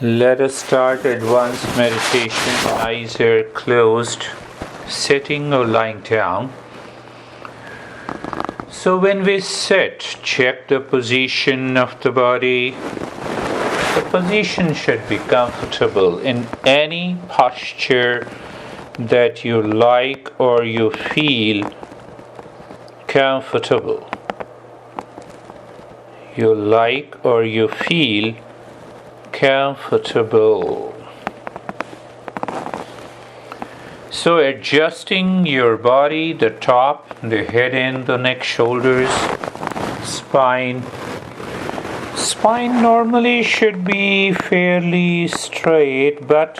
Let us start advanced meditation. Eyes are closed, sitting or lying down. So when we sit, check the position of the body. The position should be comfortable in any posture that you like or you feel comfortable. You like or you feel comfortable. So adjusting your body, the top, the head and the neck, shoulders, spine. Spine normally should be fairly straight, but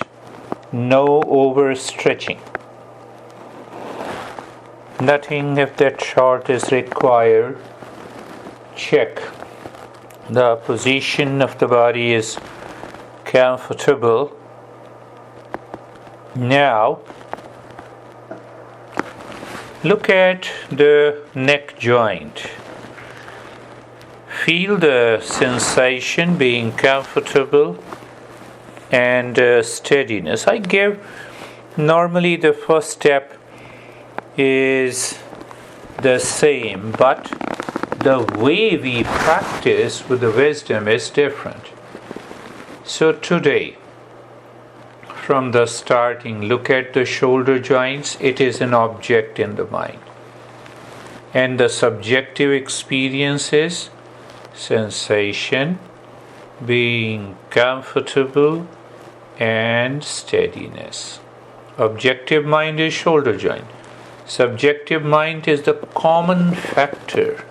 no overstretching. Nothing of that sort is required. Check the position of the body is comfortable. Now, look at the neck joint. Feel the sensation being comfortable and steadiness. I give normally the first step is the same, but the way we practice with the wisdom is different. So today, from the starting, look at the shoulder joints. It is an object in the mind. And the subjective experience is sensation, being comfortable, and steadiness. Objective mind is shoulder joint. Subjective mind is the common factor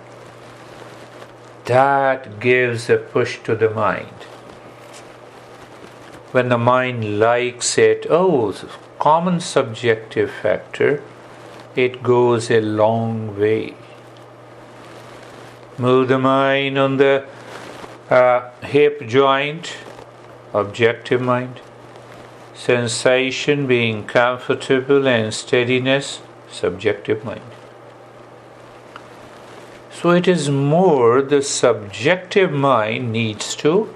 that gives a push to the mind. When the mind likes it, common subjective factor, it goes a long way. Move the mind on the hip joint, objective mind. Sensation being comfortable and steadiness, subjective mind. So it is more the subjective mind needs to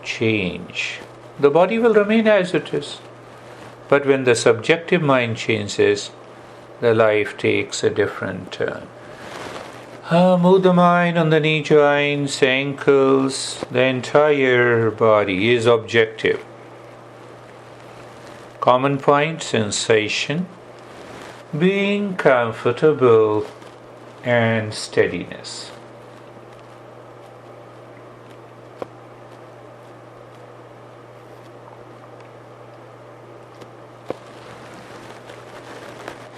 change. The body will remain as it is. But when the subjective mind changes, the life takes a different turn. Move the mind on the knee joints, ankles, the entire body is objective. Common point, sensation, being comfortable and steadiness.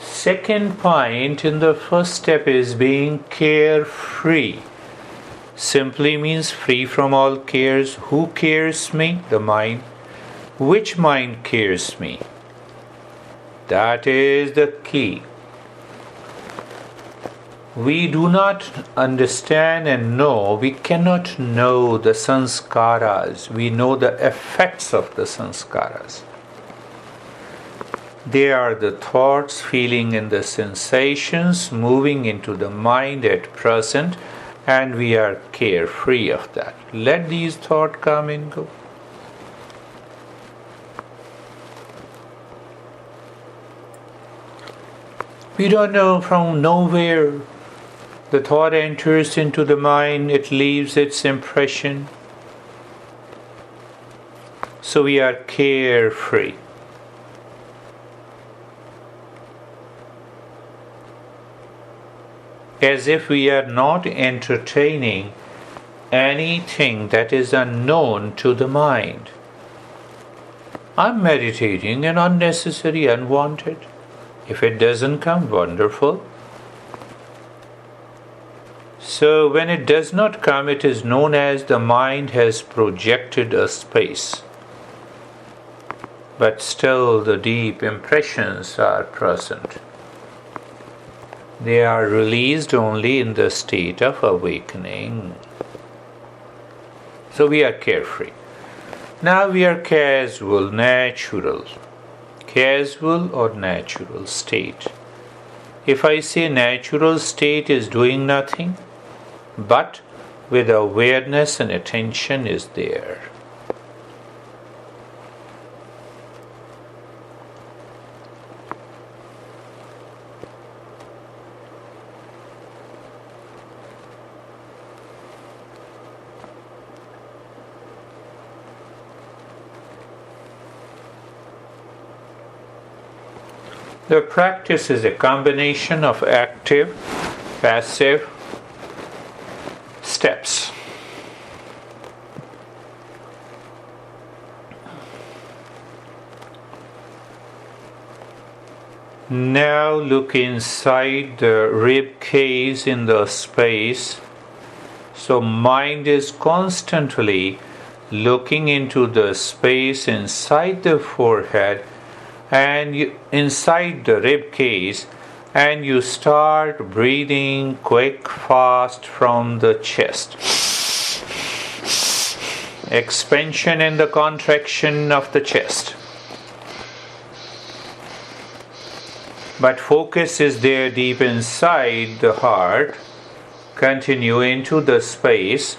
Second point in the first step is being carefree. Simply means free from all cares. Who cares me? The mind. Which mind cares me? That is the key. We do not understand and know, we cannot know the sanskaras. We know the effects of the sanskaras. They are the thoughts, feeling, and the sensations moving into the mind at present, and we are carefree of that. Let these thoughts come and go. We don't know, from nowhere the thought enters into the mind, it leaves its impression. So we are carefree. As if we are not entertaining anything that is unknown to the mind. I'm meditating and unnecessary, unwanted. If it doesn't come, wonderful. So when it does not come, it is known as the mind has projected a space. But still the deep impressions are present. They are released only in the state of awakening. So we are carefree. Now we are casual, natural. Casual or natural state. If I say natural state is doing nothing, but with awareness and attention is there. The practice is a combination of active, passive steps. Now look inside the rib cage in the space. So mind is constantly looking into the space inside the forehead and inside the rib cage, and you start breathing quick, fast from the chest. Expansion and the contraction of the chest. But focus is there deep inside the heart. Continue into the space.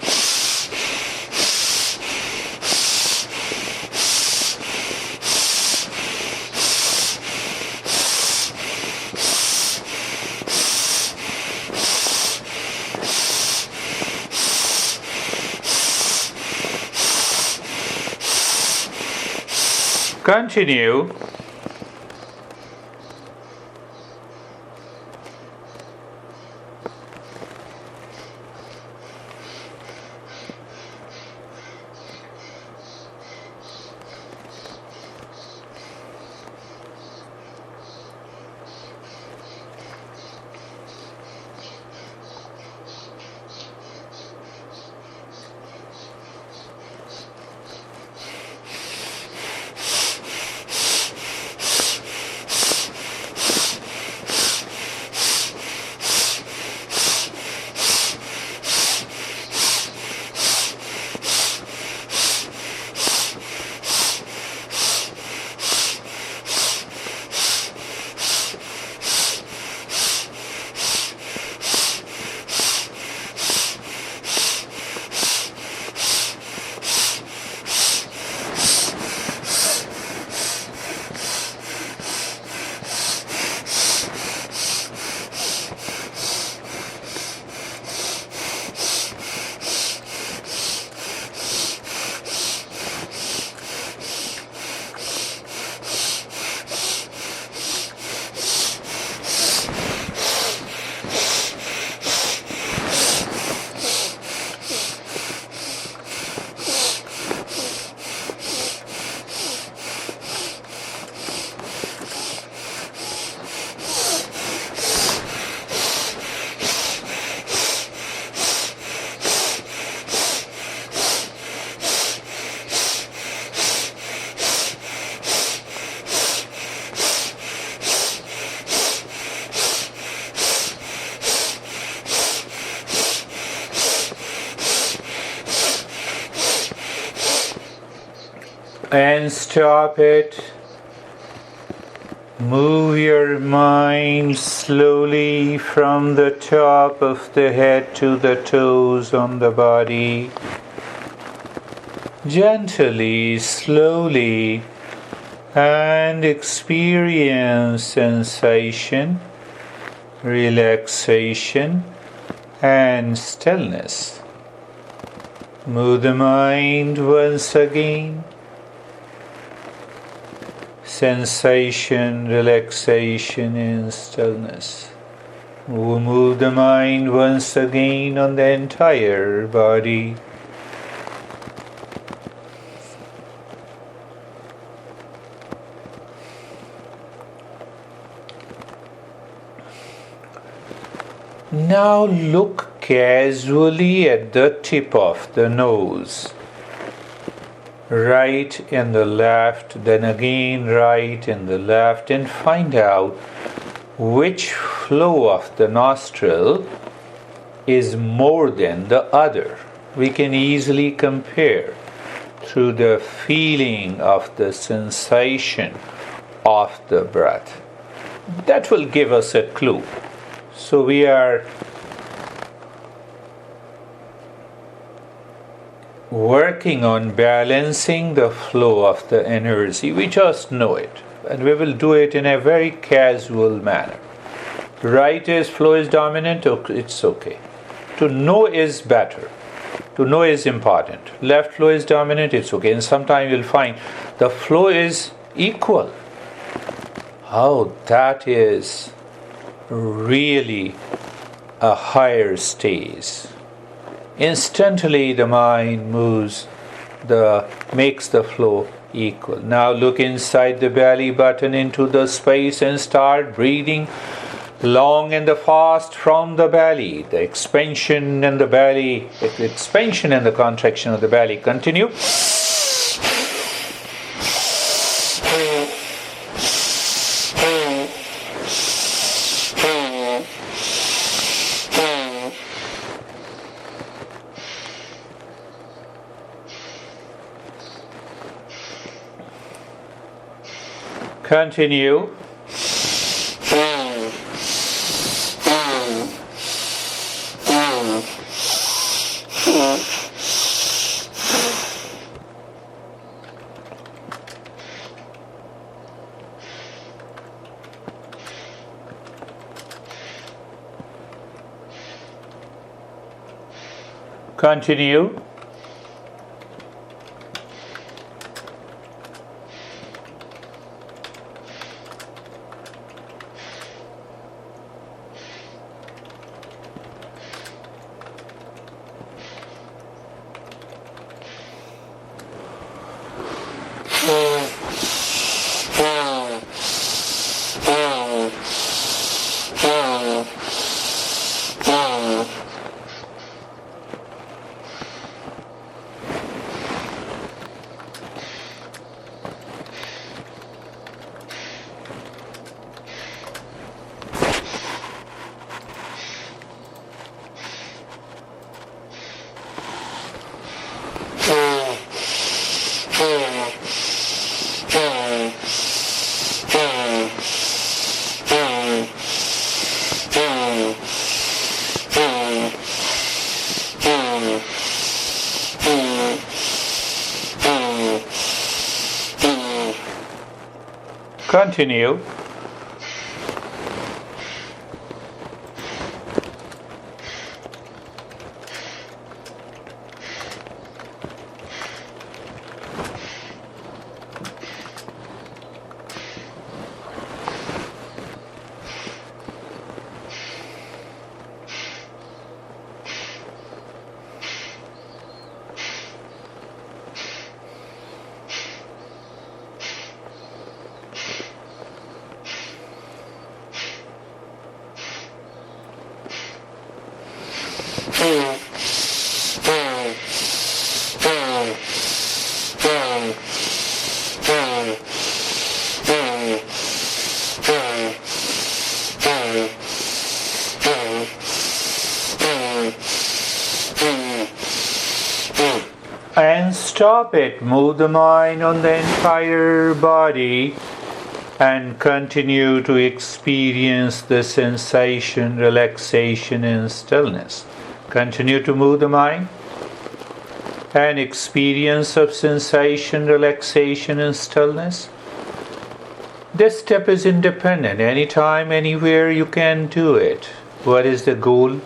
Continue. And stop it. Move your mind slowly from the top of the head to the toes on the body. Gently, slowly, and experience sensation, relaxation, and stillness. Move the mind once again. Sensation, relaxation, and stillness. Move the mind once again on the entire body. Now look casually at the tip of the nose. Right and the left, then again right and the left, and find out which flow of the nostril is more than the other. We can easily compare through the feeling of the sensation of the breath. That will give us a clue. So we are working on balancing the flow of the energy. We just know it, and we will do it in a very casual manner. Right is flow is dominant, it's okay. To know is better. To know is important. Left flow is dominant, it's okay. And sometimes you'll find the flow is equal. Oh, that is really a higher stage. Instantly the mind makes the flow equal. Now look inside the belly button into the space and start breathing long and the fast from the belly. The expansion and the belly, the expansion and the contraction of the belly. Continue. Continue. Continue. Continue. And stop it. Move the mind on the entire body and continue to experience the sensation, relaxation, and stillness. Continue to move the mind and experience of sensation, relaxation, and stillness. This step is independent. Anytime, anywhere you can do it. What is the goal?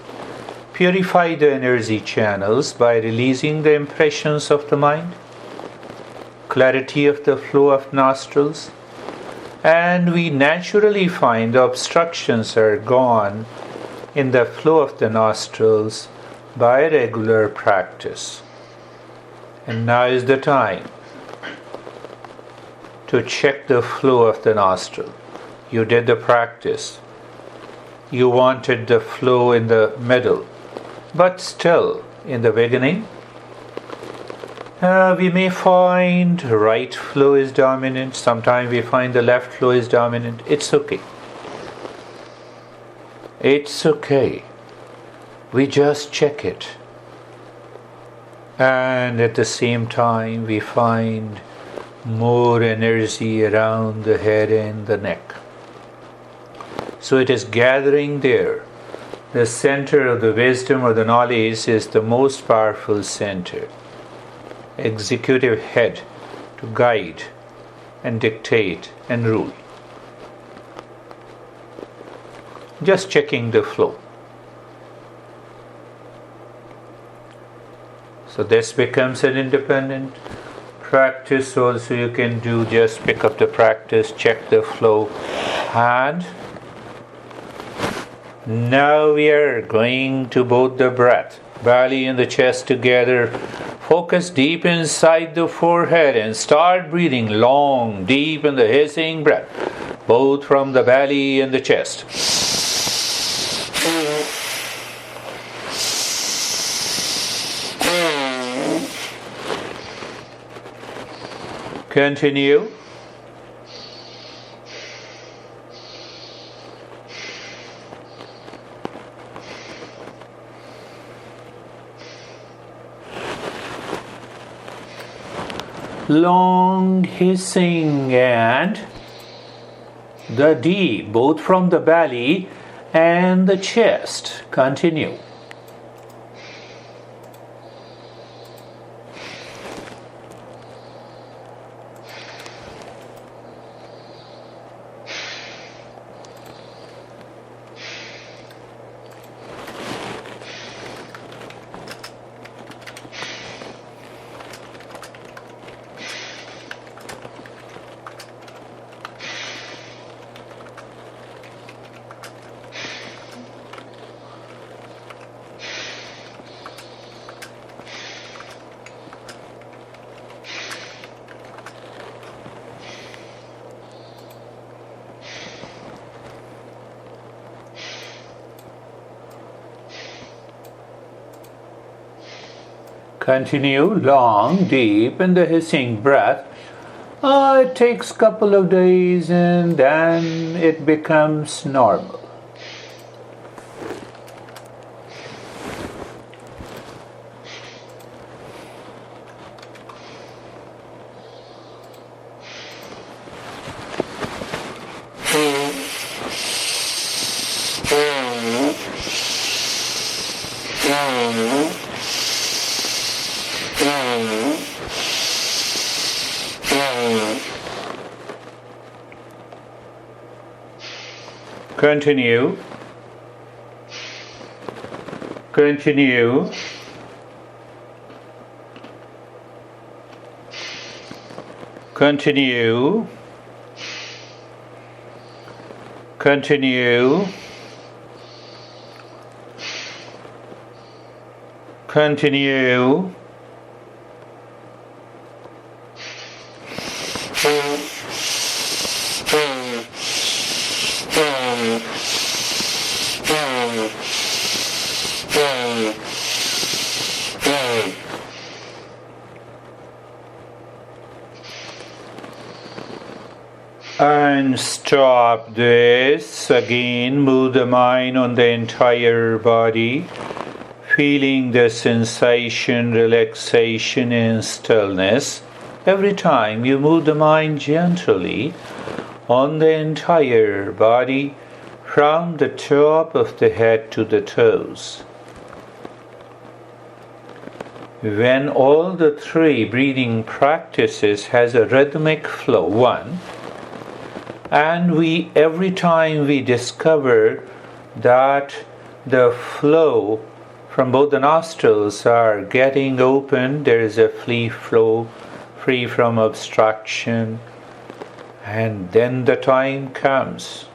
Purify the energy channels by releasing the impressions of the mind, clarity of the flow of nostrils, and we naturally find the obstructions are gone in the flow of the nostrils by regular practice. And now is the time to check the flow of the nostril. You did the practice. You wanted the flow in the middle. But still, in the beginning, we may find right flow is dominant. Sometimes we find the left flow is dominant. It's okay. It's okay. We just check it. And at the same time, we find more energy around the head and the neck. So it is gathering there. The center of the wisdom or the knowledge is the most powerful center. Executive head to guide and dictate and rule. Just checking the flow. So this becomes an independent practice. Also you can do just pick up the practice, check the flow, And now we are going to both the breath, belly and the chest together. Focus deep inside the forehead and start breathing long, deep in the hissing breath, both from the belly and the chest. Continue. Long hissing and the deep, both from the belly and the chest. Continue. Continue long, deep in the hissing breath. It takes a couple of days and then it becomes normal. Continue. Continue. Continue. Continue. Continue. And stop this. Again, move the mind on the entire body, feeling the sensation, relaxation, and stillness. Every time you move the mind gently on the entire body, from the top of the head to the toes. When all the three breathing practices has a rhythmic flow, one, and every time we discover that the flow from both the nostrils are getting open, there is a free flow, free from obstruction, and then the time comes.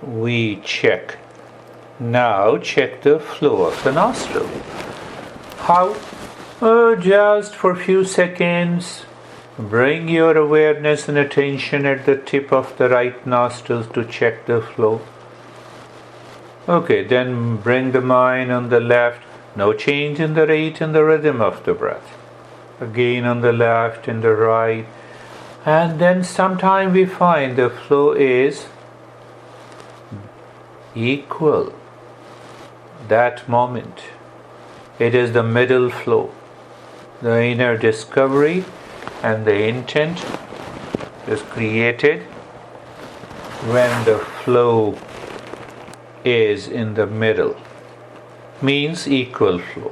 We check. Now check the flow of the nostril. How? Just for a few seconds. Bring your awareness and attention at the tip of the right nostril to check the flow. Okay, then bring the mind on the left. No change in the rate and the rhythm of the breath. Again on the left and the right. And then sometime we find the flow is equal. That moment. It is the middle flow. The inner discovery and the intent is created when the flow is in the middle. Means equal flow.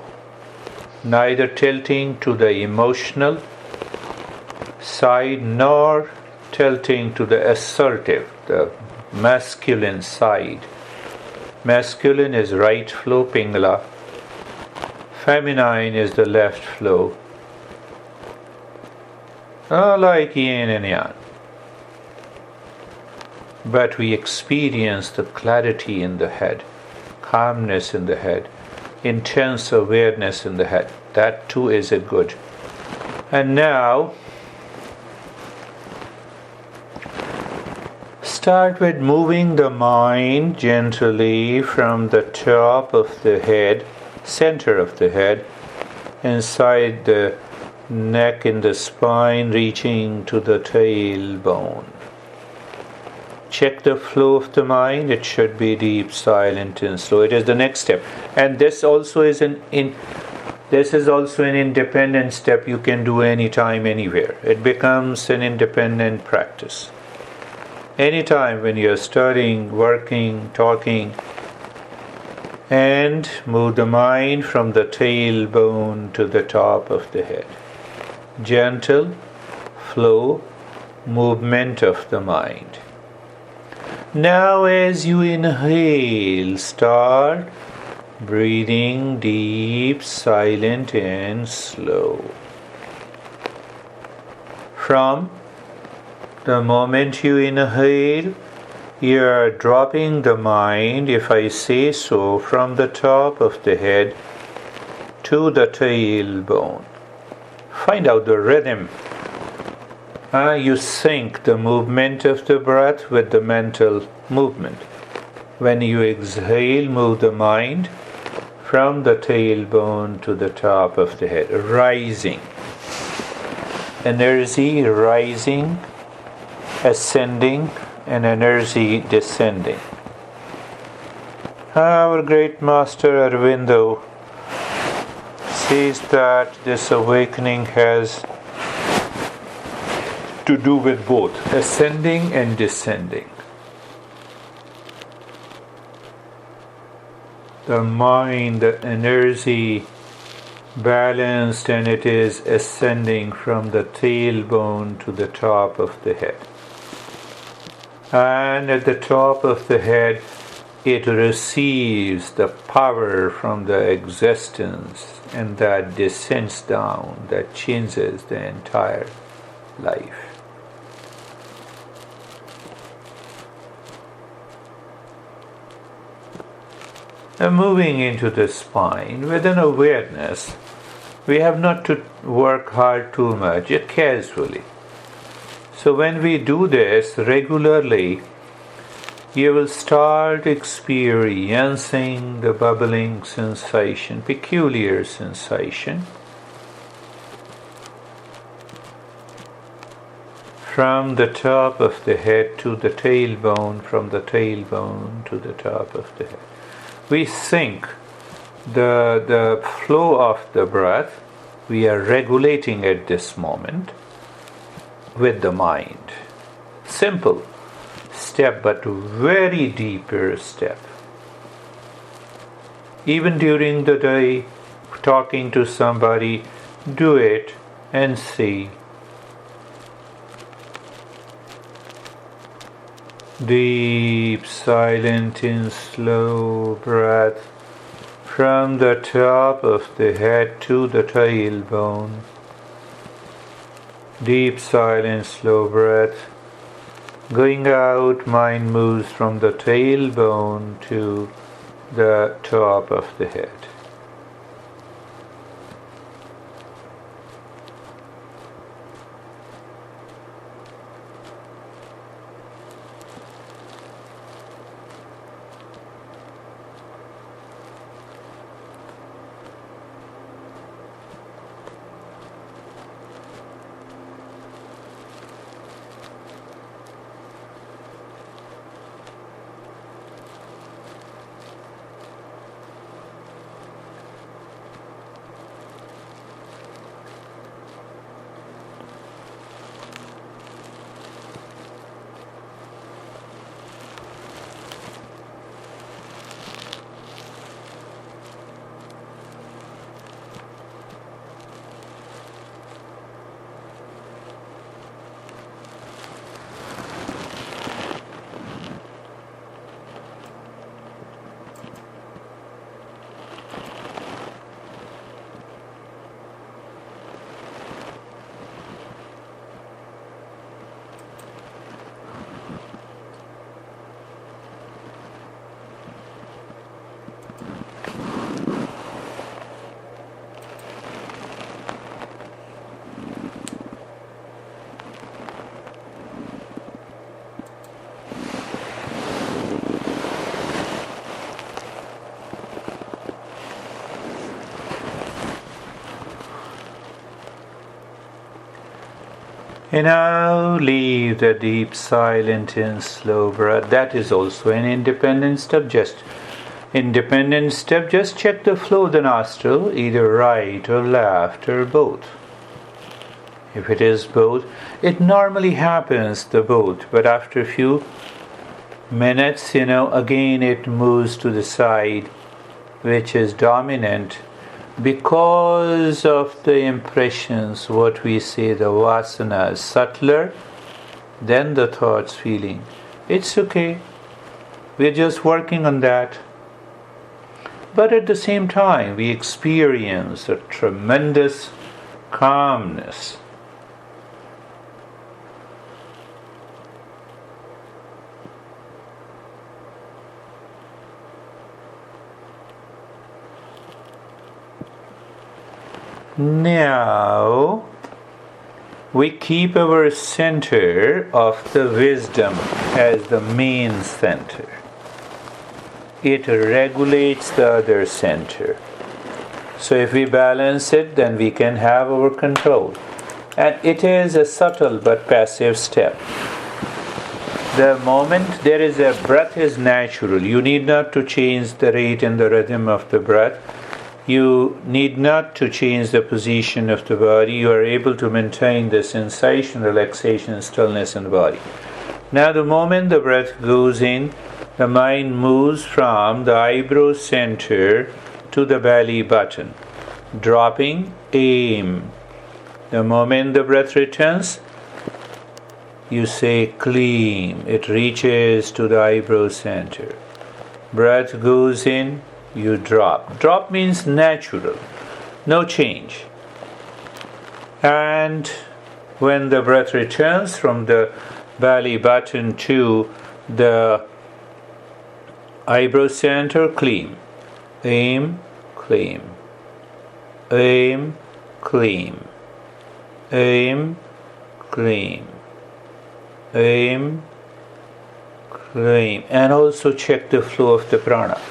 Neither tilting to the emotional side nor tilting to the assertive, the masculine side. Masculine is right flow, Pingala. Feminine is the left flow. Like yin and yang. but we experience the clarity in the head, calmness in the head, intense awareness in the head. That too is a good. And now, start with moving the mind gently from the top of the head, center of the head, inside the neck in the spine, reaching to the tailbone. Check the flow of the mind. It should be deep, silent, and slow. It is the next step, and this also is an independent step. You can do anytime, anywhere. It becomes an independent practice. Anytime when you're studying, working, talking, and move the mind from the tailbone to the top of the head. Gentle flow, movement of the mind. Now as you inhale, start breathing deep, silent, and slow. From the moment you inhale, you are dropping the mind, if I say so, from the top of the head to the tailbone. Find out the rhythm. You sync the movement of the breath with the mental movement. When you exhale, move the mind from the tailbone to the top of the head, rising. Energy rising, ascending, and energy descending. Our great master Aurobindo says that this awakening has to do with both ascending and descending. The mind, the energy balanced, and it is ascending from the tailbone to the top of the head. And at the top of the head, it receives the power from the existence, and that descends down, that changes the entire life. And moving into the spine with an awareness, we have not to work hard too much, casually. So when we do this regularly, you will start experiencing the bubbling sensation, peculiar sensation, from the top of the head to the tailbone, from the tailbone to the top of the head. We sync the flow of the breath. We are regulating at this moment with the mind. Simple step, but very deeper step. Even during the day, talking to somebody, do it and see. Deep, silent, and slow breath from the top of the head to the tailbone. Deep, silent, slow breath. Going out, mind moves from the tailbone to the top of the head. And now leave the deep, silent and slow breath. That is also an independent step. Just check the flow of the nostril, either right or left or both. If it is both, it normally happens the both, but after a few minutes, again it moves to the side, which is dominant because of the impressions, what we say, the vasanas, subtler than the thoughts, feeling. It's okay. We're just working on that. But at the same time, we experience a tremendous calmness. Now, we keep our center of the wisdom as the main center. It regulates the other center. So if we balance it, then we can have our control. And it is a subtle but passive step. The moment there is a breath is natural. You need not to change the rate and the rhythm of the breath. You need not to change the position of the body. You are able to maintain the sensation, relaxation, stillness in the body. Now the moment the breath goes in, the mind moves from the eyebrow center to the belly button, dropping aim. The moment the breath returns, you say clean. It reaches to the eyebrow center. Breath goes in, you drop. Drop means natural, no change. And when the breath returns from the belly button to the eyebrow center, clean. Aim, clean. Aim, clean. Aim, clean. Aim, clean. And also check the flow of the prana.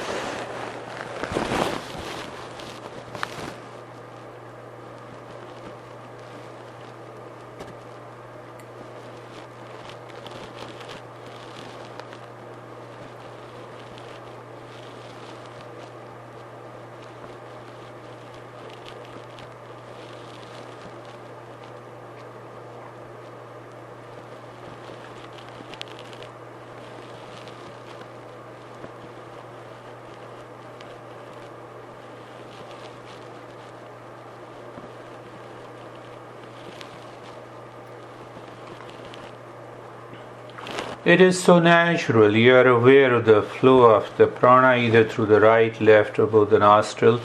It is so natural. You are aware of the flow of the prana either through the right, left, or both the nostril.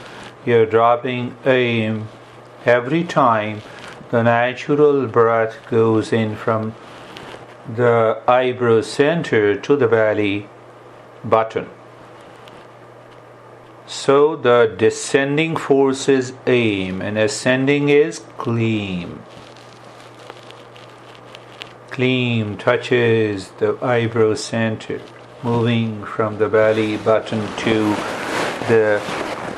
You are dropping aim every time the natural breath goes in from the eyebrow center to the belly button. So the descending force is aim and ascending is clean. Clean touches the eyebrow center, moving from the belly button to the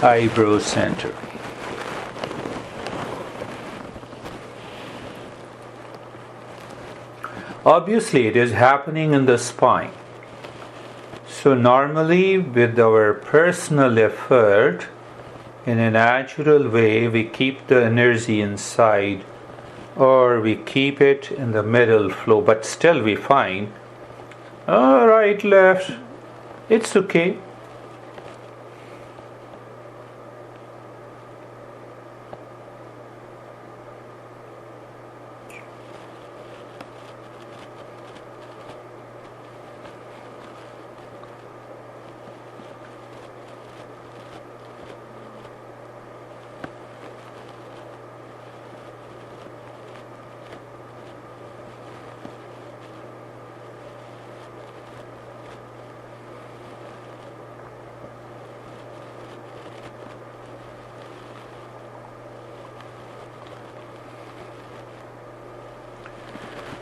eyebrow center. Obviously, it is happening in the spine. So normally, with our personal effort, in a natural way, we keep the energy inside, or we keep it in the middle flow, but still we find, right, left, it's okay.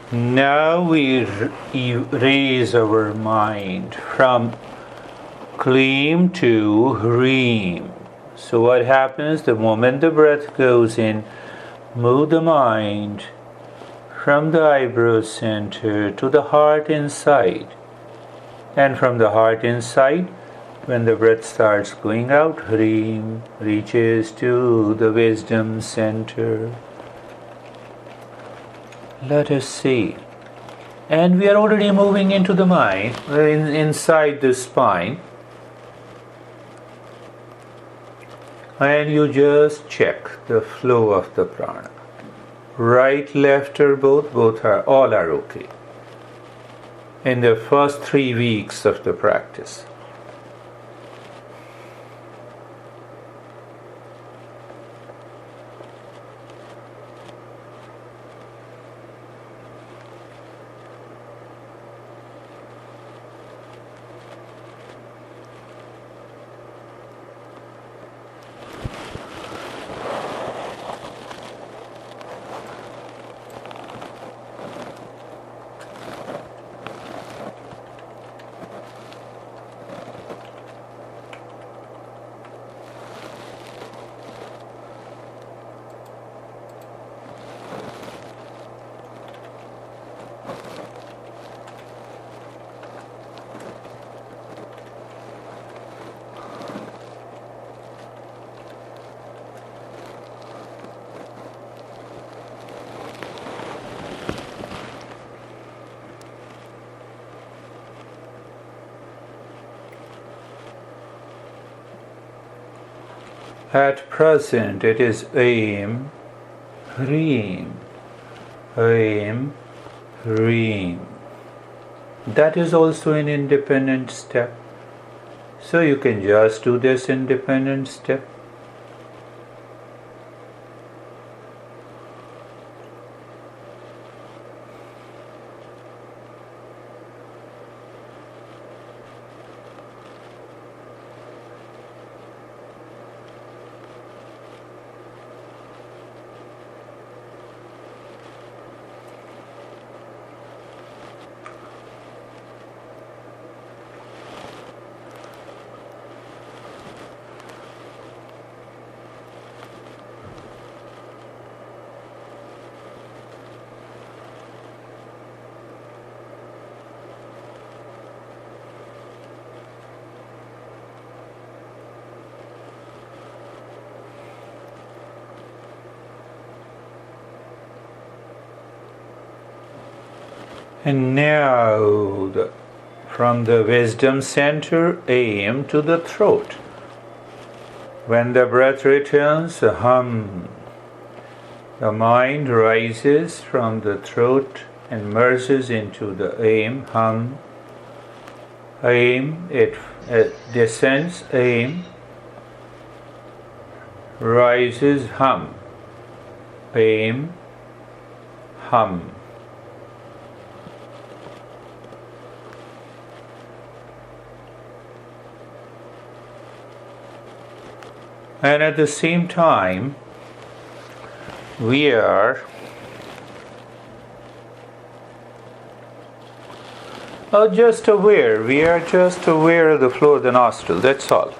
Now we raise our mind from Kleem to Hreem. So what happens the moment the breath goes in? Move the mind from the eyebrow center to the heart inside. And from the heart inside, when the breath starts going out, Hrim reaches to the wisdom center. Let us see. And we are already moving into the mind, inside the spine. And you just check the flow of the prana. Right, left, or both are, all are okay. In the first 3 weeks of the practice. At present it is aim, Hrim, aim, Hrim. That is also an independent step. So you can just do this independent step. And now, from the wisdom center, aim to the throat. When the breath returns, hum. The mind rises from the throat and merges into the aim, hum. Aim, it descends, aim. Rises, hum. Aim, hum. And at the same time, we are just aware. We are just aware of the flow of the nostril. That's all.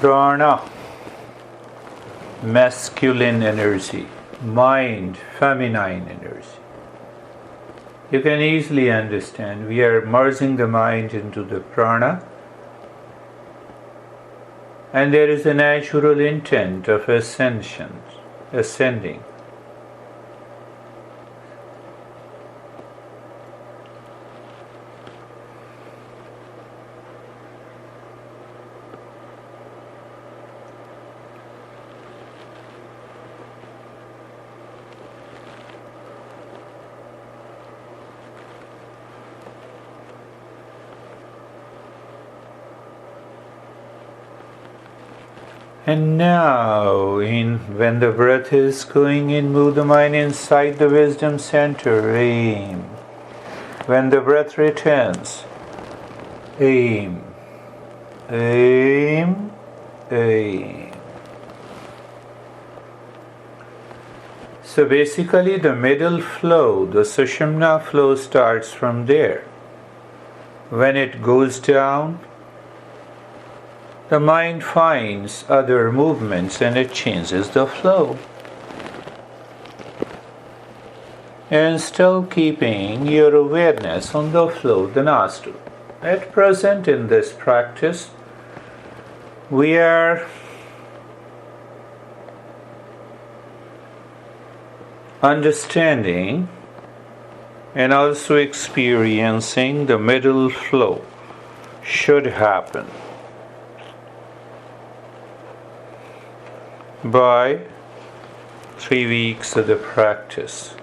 Prana. masculine energy, mind, feminine energy. You can easily understand we are merging the mind into the prana, and there is a natural intent of ascending. And now, when the breath is going in, move the mind inside the wisdom center. Aim. When the breath returns, aim. Aim. Aim. So basically, the middle flow, the Sushumna flow, starts from there. When it goes down, the mind finds other movements and it changes the flow. And still keeping your awareness on the flow, the nostril. At present in this practice, we are understanding and also experiencing the middle flow should happen by 3 weeks of the practice.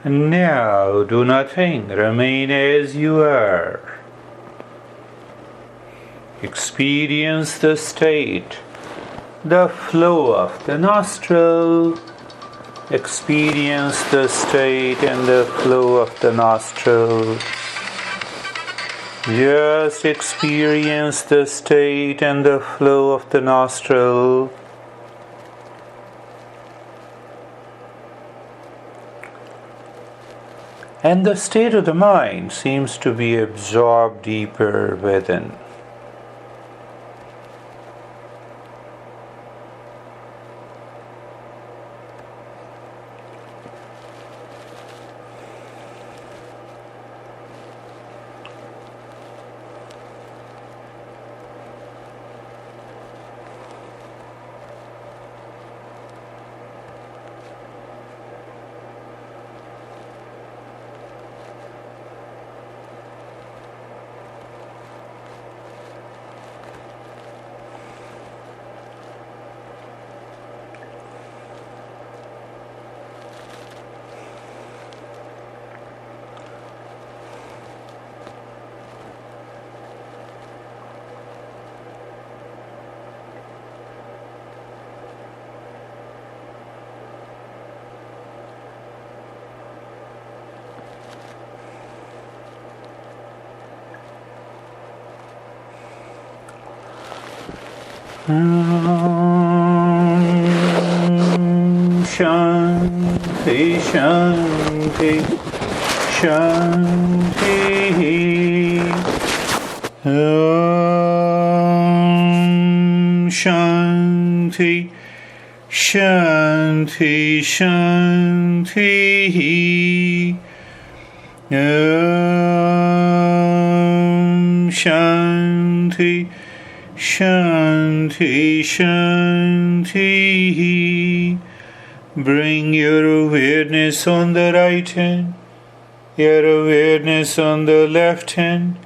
Now do nothing, remain as you are. Experience the state, the flow of the nostril. Experience the state and the flow of the nostril. Just experience the state and the flow of the nostril. And the state of the mind seems to be absorbed deeper within. Shanti, Shanti, Shanti. Shanti, Shanti, Shanti. Shanti, Shanti, Shanti. Bring your awareness on the right hand, your awareness on the left hand.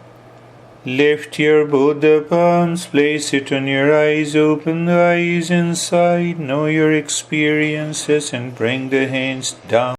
Lift your both the palms, place it on your eyes, open the eyes inside, know your experiences, and bring the hands down.